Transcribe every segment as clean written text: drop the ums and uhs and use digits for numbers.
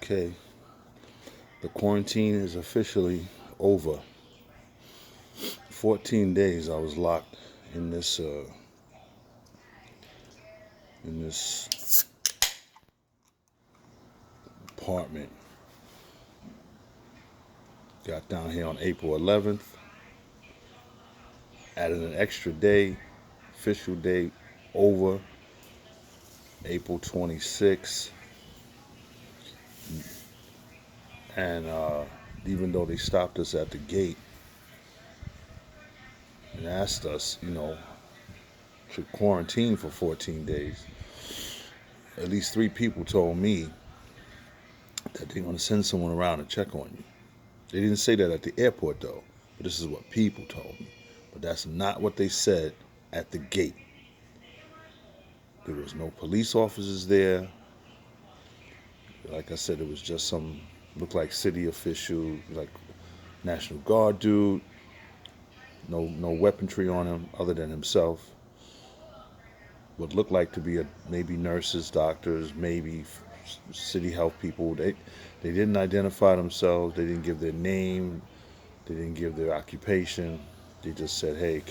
Okay, the quarantine is officially over. 14 days I was locked in this apartment. Got down here on April 11th. Added an extra day, official date over April 26th. And even though they stopped us at the gate and asked us, to quarantine for 14 days, at least 3 people told me that they're going to send someone around and check on you. They didn't say that at the airport, though, but this is what people told me. But that's not what they said at the gate. There was no police officers there. Like I said, it was just some, looked like city official, like National Guard dude. No weaponry on him other than himself. What looked like to be maybe nurses, doctors, maybe city health people. They didn't identify themselves. They didn't give their name. They didn't give their occupation. They just said, "Hey,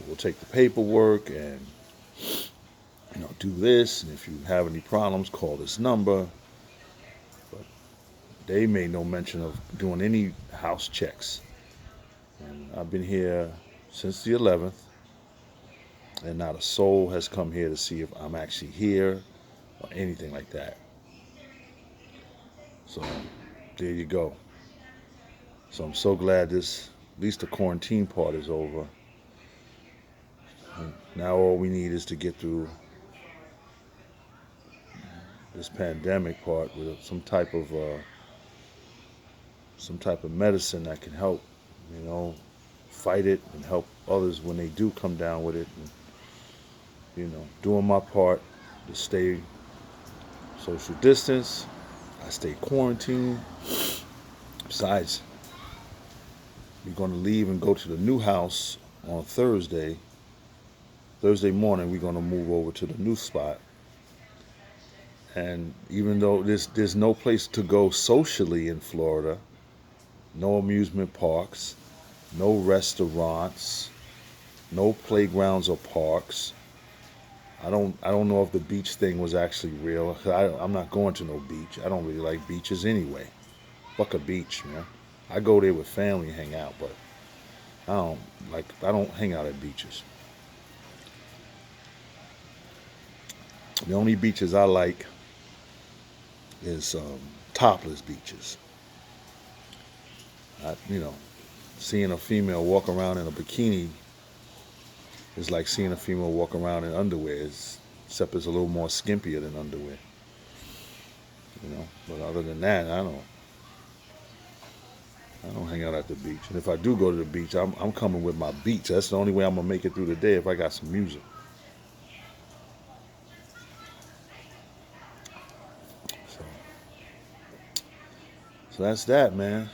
we'll take the paperwork and do this. And if you have any problems, call this number." But they made no mention of doing any house checks. And I've been here since the 11th, and not a soul has come here to see if I'm actually here or anything like that. So there you go. So I'm so glad at least the quarantine part is over. And now all we need is to get through this pandemic part with some type of medicine that can help, fight it and help others when they do come down with it. And, doing my part to stay social distance. I stay quarantined. Besides, we're going to leave and go to the new house on Thursday. Thursday morning, we're going to move over to the new spot. And even though there's no place to go socially in Florida, no amusement parks, no restaurants, no playgrounds or parks. I don't know if the beach thing was actually real. I'm not going to no beach. I don't really like beaches anyway. Fuck a beach, man. I go there with family and hang out, but I don't hang out at beaches. The only beaches I like is topless beaches. Seeing a female walk around in a bikini is like seeing a female walk around in underwear, except it's a little more skimpier than underwear. But other than that, I don't hang out at the beach. And if I do go to the beach, I'm coming with my beats. That's the only way I'm gonna make it through the day, if I got some music. So that's that, man.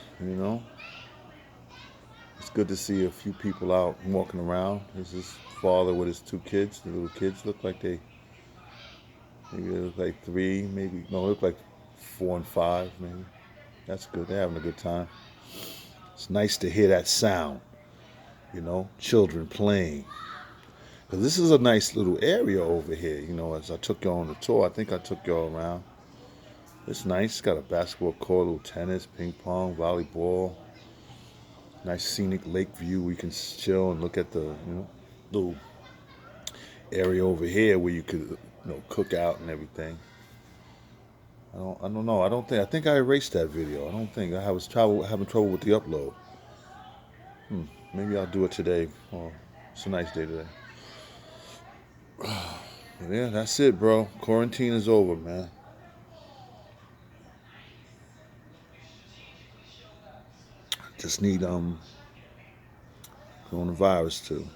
It's good to see a few people out walking around. There's this father with his 2 kids. The little kids look like maybe they look like 3, maybe, no, they look like 4 and 5, maybe. That's good. They're having a good time. It's nice to hear that sound, children playing. Because this is a nice little area over here, as I took y'all on the tour. I think I took y'all around. It's nice. It's got a basketball court, a little tennis, ping pong, volleyball. Nice scenic lake view. We can chill and look at the little area over here where you could cook out and everything. I don't know. I think I erased that video. I don't think I was having trouble with the upload. Maybe I'll do it today. Oh, it's a nice day today. Yeah, that's it, bro. Quarantine is over, man. Just need coronavirus to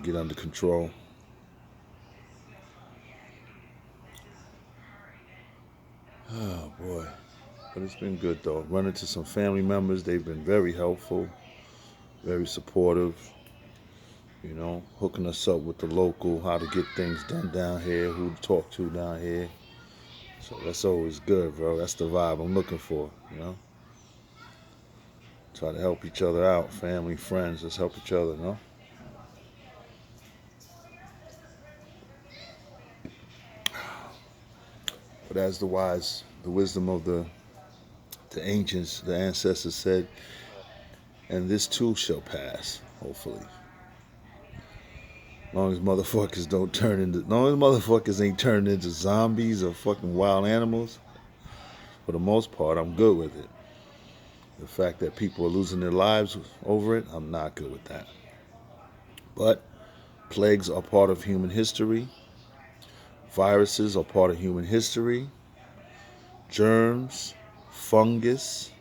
get under control. Oh boy. But it's been good though. Run into some family members. They've been very helpful, very supportive. Hooking us up with the local, how to get things done down here, who to talk to down here. So that's always good, bro. That's the vibe I'm looking for, you know? Try to help each other out, family, friends, let's help each other, you know? But as the wisdom of the ancients, the ancestors said, and this too shall pass, hopefully. As long as motherfuckers don't turn into, as long as motherfuckers ain't turned into zombies or fucking wild animals, for the most part, I'm good with it. The fact that people are losing their lives over it, I'm not good with that. But plagues are part of human history. Viruses are part of human history. Germs, fungus,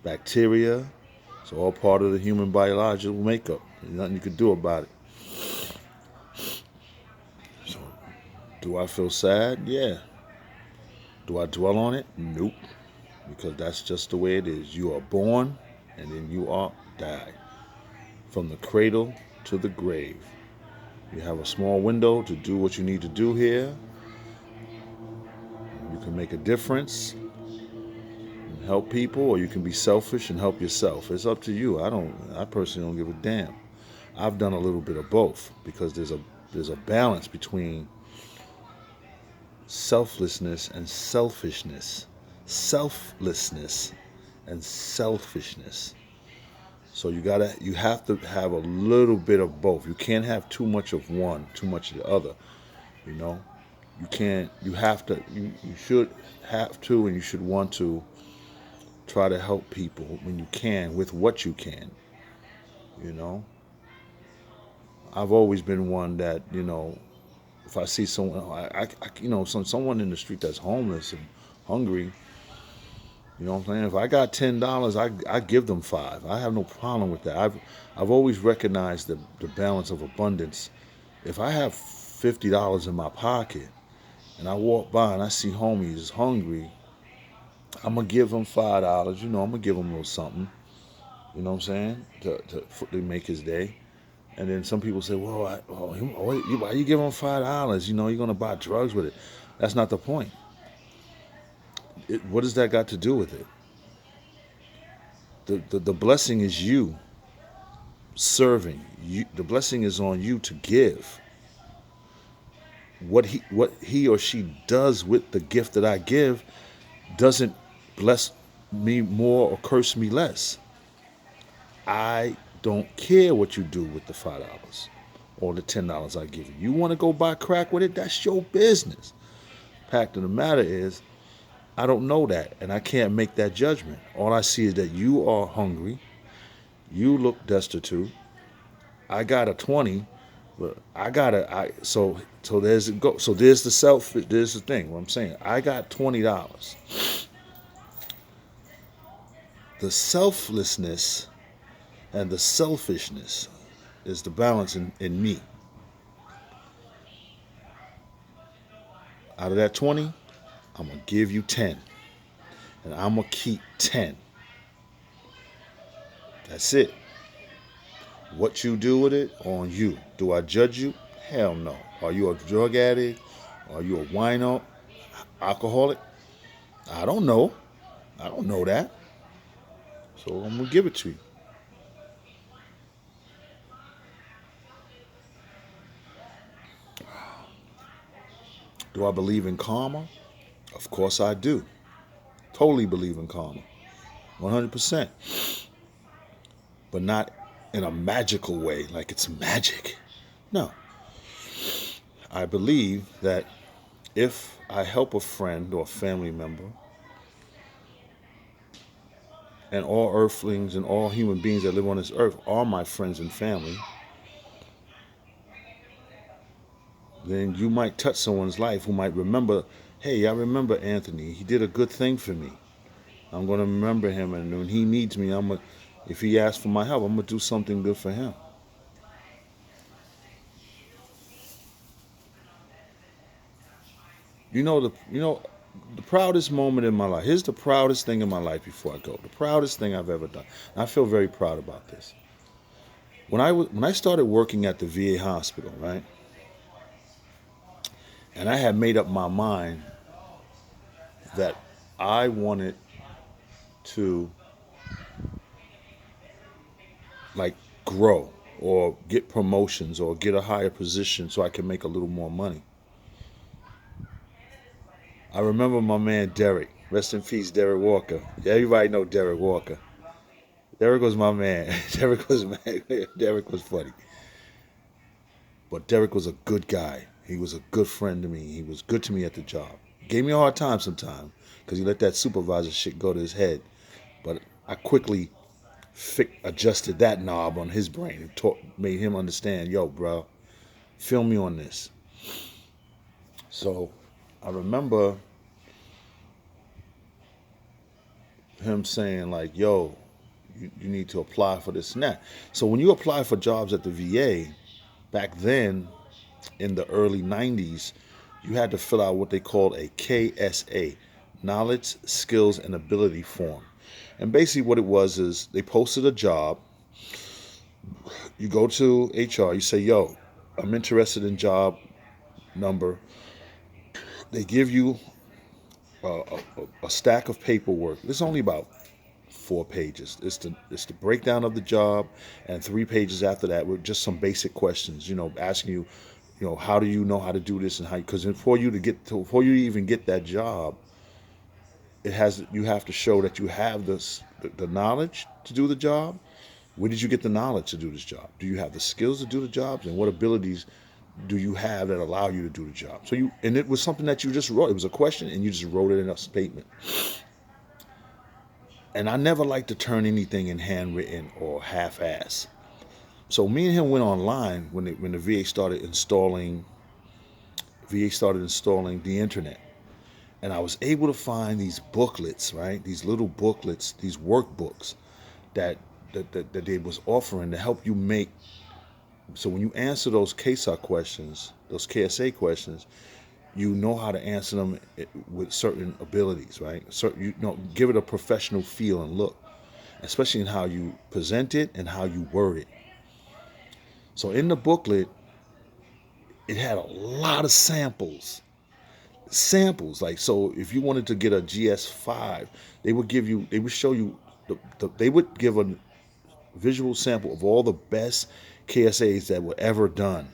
bacteria, it's all part of the human biological makeup. There's nothing you can do about it. So, do I feel sad? Yeah. Do I dwell on it? Nope. Because that's just the way it is. You are born and then you are die. From the cradle to the grave. You have a small window to do what you need to do here. You can make a difference and help people, or you can be selfish and help yourself. It's up to you. I personally don't give a damn. I've done a little bit of both because there's a balance between selflessness and selfishness. Selflessness and selfishness. So you have to have a little bit of both. You can't have too much of one, too much of the other. You know, you should have to, and you should want to try to help people when you can with what you can. You know, I've always been one that, you know, if I see someone, someone in the street that's homeless and hungry, you know what I'm saying? If I got $10, I give them $5. I have no problem with that. I've always recognized the balance of abundance. If I have $50 in my pocket and I walk by and I see homies hungry, I'm gonna give them $5. You know, I'm gonna give them a little something. You know what I'm saying? To make his day. And then some people say, "Well, why you give him $5? You know, you're gonna buy drugs with it." That's not the point. What does that got to do with it? The blessing is you serving. The blessing is on you to give. What he or she does with the gift that I give doesn't bless me more or curse me less. I don't care what you do with the $5 or the $10 I give you. You want to go buy crack with it? That's your business. Fact of the matter is, I don't know that, and I can't make that judgment. All I see is that you are hungry. You look destitute. I got a 20, but so there's there's the thing. What I'm saying, I got $20. The selflessness and the selfishness is the balance in me. Out of that 20, I'm going to give you 10. And I'm going to keep 10. That's it. What you do with it, on you. Do I judge you? Hell no. Are you a drug addict? Are you a wino? Alcoholic? I don't know. I don't know that. So I'm going to give it to you. Do I believe in karma? Of course I do. Totally believe in karma. 100%. But not in a magical way, like it's magic. No. I believe that if I help a friend or a family member, and all earthlings and all human beings that live on this earth are my friends and family, then you might touch someone's life who might remember, hey, I remember Anthony. He did a good thing for me. I'm going to remember him, and when he needs me, if he asks for my help, I'm going to do something good for him. The proudest moment in my life. Here's the proudest thing in my life before I go. The proudest thing I've ever done. And I feel very proud about this. When I started working at the VA hospital, right? And I had made up my mind that I wanted to like grow or get promotions or get a higher position so I can make a little more money. I remember my man Derek. Rest in peace, Derek Walker. Everybody know Derek Walker. Derek was my man. Derek was funny. But Derek was a good guy. He was a good friend to me. He was good to me at the job. Gave me a hard time sometimes because he let that supervisor shit go to his head. But I quickly adjusted that knob on his brain and made him understand, yo, bro, feel me on this. So I remember him saying like, yo, you need to apply for this and that. So when you apply for jobs at the VA, back then in the early 90s, you had to fill out what they called a KSA, Knowledge, Skills, and Ability form. And basically what it was is they posted a job. You go to HR, you say, yo, I'm interested in job number. They give you a stack of paperwork. It's only about 4 pages. It's the breakdown of the job, and 3 pages after that with just some basic questions. Asking you, how do you know how to do this and how? Because before you even get that job, you have to show that you have the knowledge to do the job. Where did you get the knowledge to do this job? Do you have the skills to do the jobs, and what abilities do you have that allow you to do the job? And it was something that you just wrote. It was a question, and you just wrote it in a statement. And I never liked to turn anything in handwritten or half-ass. So me and him went online when the VA started installing the internet. And I was able to find these booklets, right? These little booklets, these workbooks that they was offering to help you make. So when you answer those KSA questions, those KSA questions, you know how to answer them with certain abilities, right? Give it a professional feel and look, especially in how you present it and how you word it. So in the booklet, it had a lot of samples. Like, so if you wanted to get a GS5, they would show you, they would give a visual sample of all the best KSAs that were ever done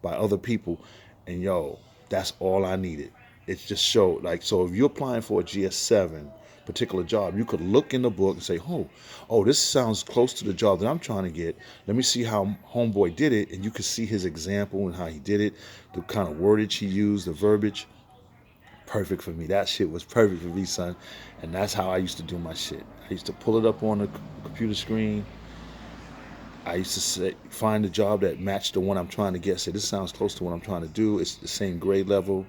by other people. And yo, that's all I needed. It just showed, like, so if you're applying for a GS7 particular job, you could look in the book and say, oh, this sounds close to the job that I'm trying to get. Let me see how homeboy did it. And you could see his example and how he did it, the kind of wordage he used, the verbiage. Perfect for me. That shit was perfect for me, son. And that's how I used to do my shit. I used to pull it up on the computer screen. I used to find a job that matched the one I'm trying to get. Say, this sounds close to what I'm trying to do. It's the same grade level.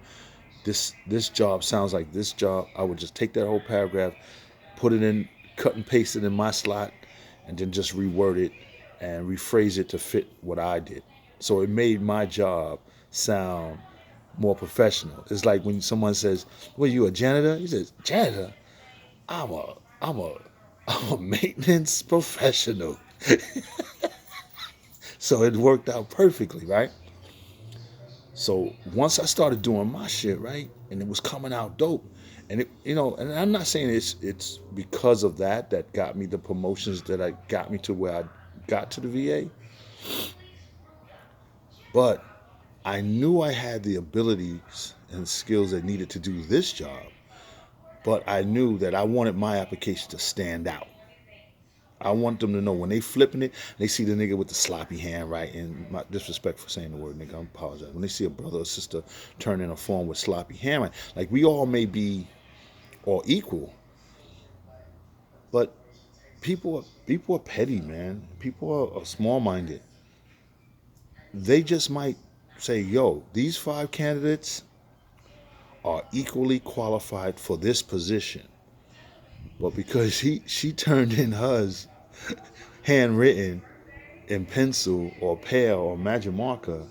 This job sounds like this job. I would just take that whole paragraph, put it in, cut and paste it in my slot, and then just reword it and rephrase it to fit what I did. So it made my job sound more professional. It's like when someone says, "Well, you a janitor?" He says, "Janitor? I'm a maintenance professional." So it worked out perfectly, right? So once I started doing my shit, right, and it was coming out dope, and and I'm not saying it's because of that got me the promotions that I got me to where I got to the VA, but I knew I had the abilities and skills that needed to do this job, but I knew that I wanted my application to stand out. I want them to know when they flipping it, they see the nigga with the sloppy handwriting. My disrespect for saying the word nigga, I apologize. When they see a brother or sister turn in a form with sloppy handwriting, like we all may be all equal, but people are petty, man. People are small-minded. They just might say, yo, these 5 candidates are equally qualified for this position. But because she turned in hers handwritten in pencil or pen or magic marker,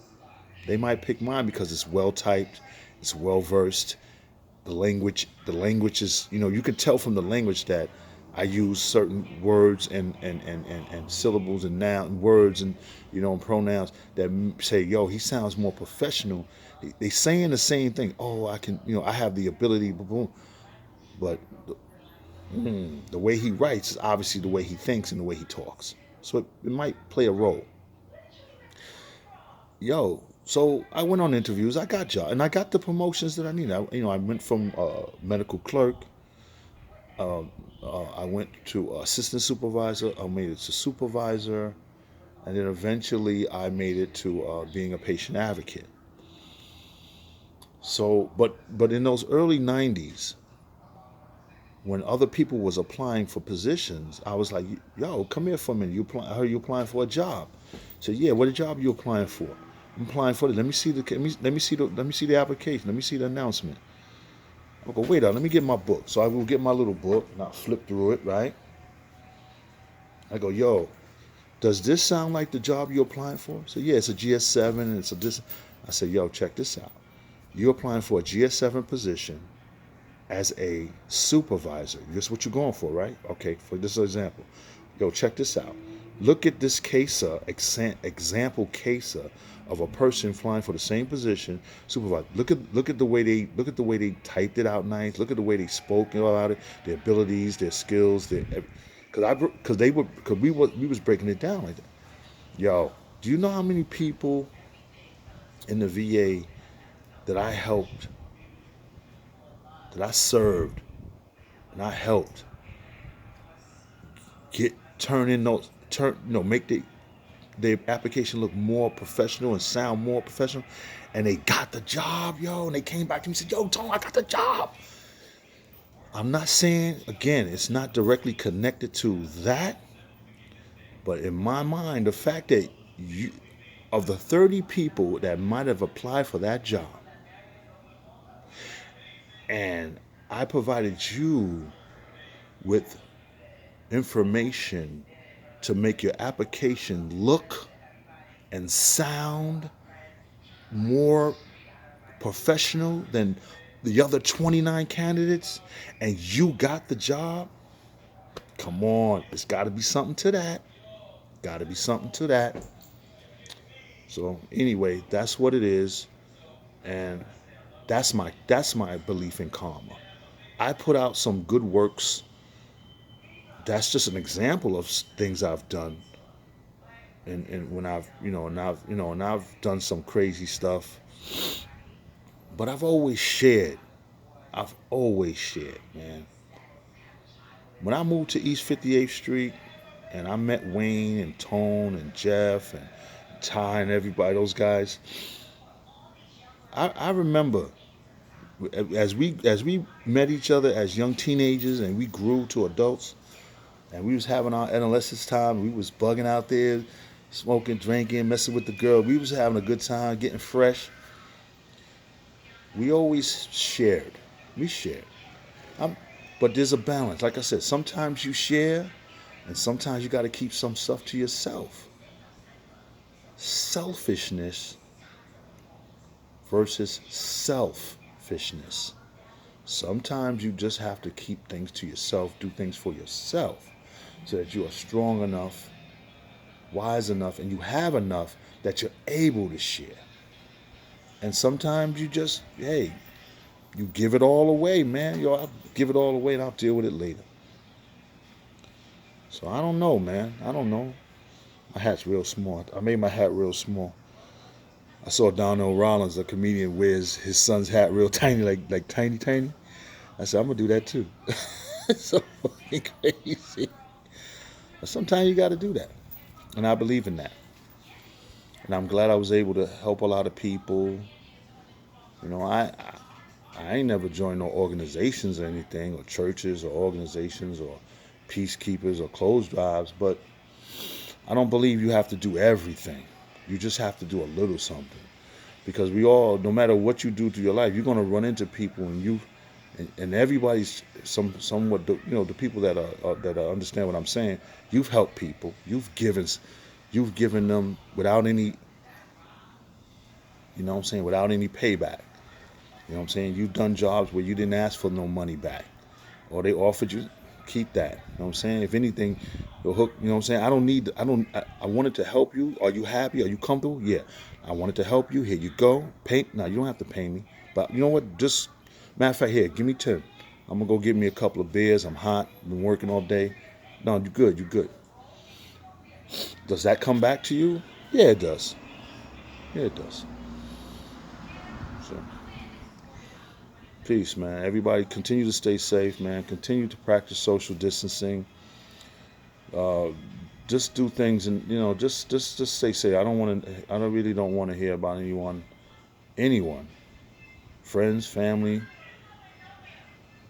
they might pick mine because it's well typed, it's well versed. The language is, you can tell from the language that I use certain words and syllables and noun words and and pronouns that say, yo, he sounds more professional. They saying the same thing. Oh, I can, I have the ability. Boom. But the way he writes is obviously the way he thinks and the way he talks. So it might play a role. Yo, so I went on interviews. I got jobs, and I got the promotions that I needed. I went from medical clerk. I went to assistant supervisor. I made it to supervisor, and then eventually I made it to being a patient advocate. So, but in those early '90s, when other people was applying for positions, I was like, "Yo, come here for a minute. I heard you applying for a job." I said, "Yeah, what job are you applying for?" "I'm applying for it. Let me see the application. Let me see the announcement." I go, "Wait, let me get my book." So I will get my little book and I flip through it, right? I go, "Yo, does this sound like the job you're applying for?" So yeah, it's a GS7 and it's a this. I said, "Yo, check this out. You're applying for a GS7 position as a supervisor. This is what you're going for, right? Okay, for this example. Yo, check this out. Look at this case, example case of a person flying for the same position, supervisor. Look at the way they typed it out nice. Look at the way they spoke about it, their abilities, their skills, because we was breaking it down like that. Yo, do you know how many people in the VA that I helped, that I served, and I helped make their application look more professional and sound more professional, and they got the job, yo, and they came back to me and said, "Yo, Tone, I got the job." I'm not saying, again, it's not directly connected to that, but in my mind, the fact that of the 30 people that might have applied for that job, and I provided you with information to make your application look and sound more professional than the other 29 candidates, and you got the job. Come on, there's got to be something to that. Got to be something to that. So anyway, that's what it is, and that's my belief in karma. I put out some good works. That's just an example of things I've done, and when I've done some crazy stuff, but I've always shared. I've always shared, man. When I moved to East 58th Street and I met Wayne and Tone and Jeff and Ty and everybody, those guys, I remember as we met each other as young teenagers and we grew to adults and we was having our adolescence time. We was bugging out there, smoking, drinking, messing with the girl. We was having a good time, getting fresh. We always shared. We shared. But there's a balance. Like I said, sometimes you share, and sometimes you got to keep some stuff to yourself. Selfishness versus selfishness. Sometimes you just have to keep things to yourself, do things for yourself, so that you are strong enough, wise enough, and you have enough that you're able to share. And sometimes you just, hey, you give it all away, man. Yo, I'll give it all away and I'll deal with it later. So I don't know, man. I don't know. My hat's real small. I made my hat real small. I saw Donnell Rollins, a comedian, wears his son's hat real tiny, like tiny. I said, I'm gonna do that too. It's so fucking crazy. But sometimes you gotta do that. And I believe in that. And I'm glad I was able to help a lot of people. I ain't never joined no organizations or anything, or churches or organizations or peacekeepers or clothes drives, but I don't believe you have to do everything. You just have to do a little something. Because we all, no matter what you do to your life, you're going to run into people, and everybody's somewhat, the people that understand what I'm saying. You've helped people. You've given them without any, without any payback. You know what I'm saying? You've done jobs where you didn't ask for no money back, or they offered you, keep that. You know what I'm saying? If anything, the hook. You know what I'm saying? I wanted to help you. Are you happy? Are you comfortable? Yeah. I wanted to help you. Here you go. Pay. Now you don't have to pay me, but you know what? Just matter of fact, here, give me 10. I'm gonna go get me a couple of beers. I'm hot. Been working all day. No, you good. You good. Does that come back to you? Yeah, it does. Yeah, it does. So, peace, man. Everybody, continue to stay safe, man. Continue to practice social distancing. Uh, just do things, and just stay safe. I don't want to. I don't really don't want to hear about anyone, friends, family,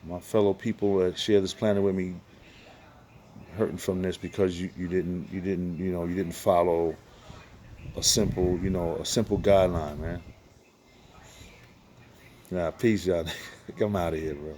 my fellow people that share this planet with me, hurting from this because you didn't follow a simple guideline, man. Nah, peace, y'all. I'm out of here, bro.